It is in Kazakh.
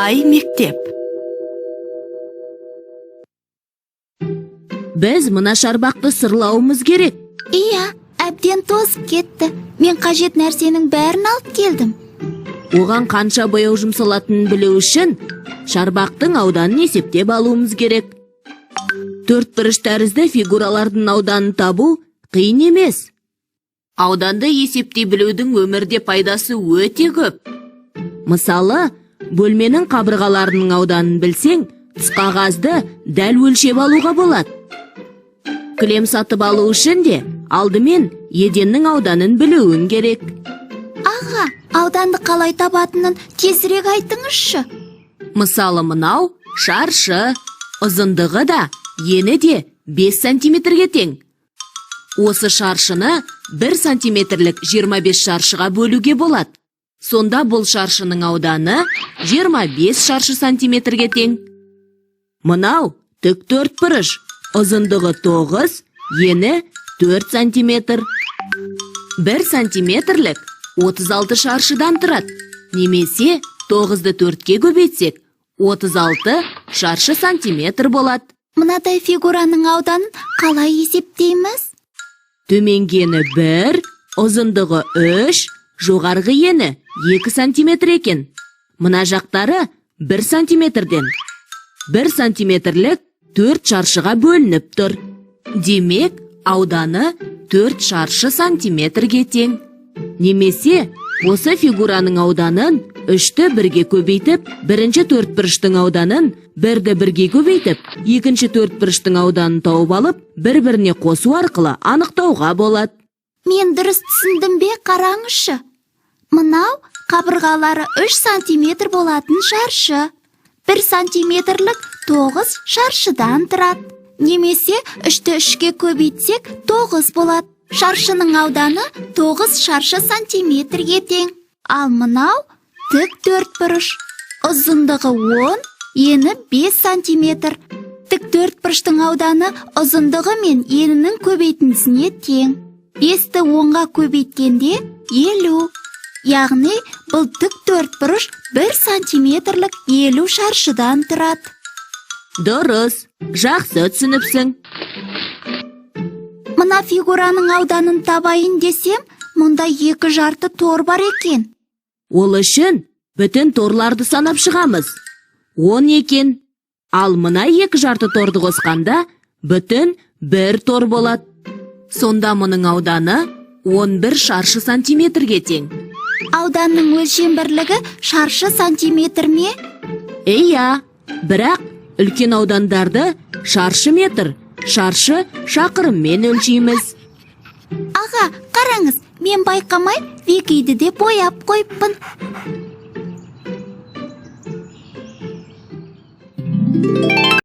Ай мектеп. Біз мына шарбақты сырлауымыз керек. Iya, әбден тозып кетті. Мен қажет нәрсенің бәрін алып келдім. Оған қанша бояу жұмсалатынын білу үшін шарбақтың ауданын есептеп алуымыз керек. Төртбұрыш тәрізді фигуралардың ауданын табу қиын емес. Ауданды есептей білудің өмірде пайдасы өте көп. Мысалы, бөлменің қабырғаларының ауданын білсең, қағазды дәл өлшеп алуға болады. Кілем сатып алу үшін де алдымен еденнің ауданын білуің керек. Аға, ауданды қалай табатынын тезірек айтыңызшы. Мысалы, мынау шаршы, ұзындығы да, ені де 5 сантиметрге тең. Осы шаршыны 1 сантиметрлік 25 шаршыға бөлуге болады. Сонда бұл шаршының ауданы 25 шаршы сантиметрге тең. Мынау тік төртбұрыш, ұзындығы 9, ені 4 сантиметр. 1 сантиметрлік 36 шаршыдан тұрады. Немесе 9-ды 4-ке көбейтсек, 36 шаршы сантиметр болады. Мынадай фигураның ауданын қалай есептейміз? Төменгені 1, ұзындығы 3, жоғарғы ені 2 сантиметр екен. Мына жақтары 1 сантиметрден. 1 сантиметрлік 4 шаршыға бөлініп тұр. Демек, ауданы 4 шаршы сантиметрге тең. Немесе, осы фигураның ауданын 3-ті 1-ге көбейтіп, бірінші төртбұрыштың ауданын 1-ді 1-ге көбейтіп, екінші төртбұрыштың ауданын тауып алып, бір-біріне қосу арқылы анықтауға болады. Мен дұрыс түсіндім бе, қараңызшы. Мынау қабырғалары 3 сантиметр болатын шаршы. 1 сантиметрлік 9 шаршыдан тұрады. Немесе 3-ті 3-ге көбейтсек 9 болады. Шаршының ауданы 9 шаршы сантиметрге тең. Ал мынау тік төртбұрыш. Ұзындығы 10, ені 5 сантиметр. Тік төртбұрыштың ауданы ұзындығы мен енінің көбейтіндісіне тең. 5-ті 10-ға көбейткенде 50. Яғни бұл тік төртбұрыш 1 сантиметрлік 50 шаршыдан тұрады. Дұрыс, жақсы түсініпсің. Мына фигураның ауданын табайын десем, мұнда 2 жарты тор бар екен. Ол үшін бүтін торларды санап шығамыз. 10 екен. Ал мына 2 жарты торды қосқанда бүтін 1 тор болады. Сонда мұның ауданы 11 шаршы сантиметрге тең. Ауданның өлшем бірлігі шаршы сантиметр ме? Иә, бірақ үлкен аудандарды шаршы метр, шаршы шақырыммен өлшейміз. Аға, қараңыз, мен байқамай Векиді де бояп қойыппын.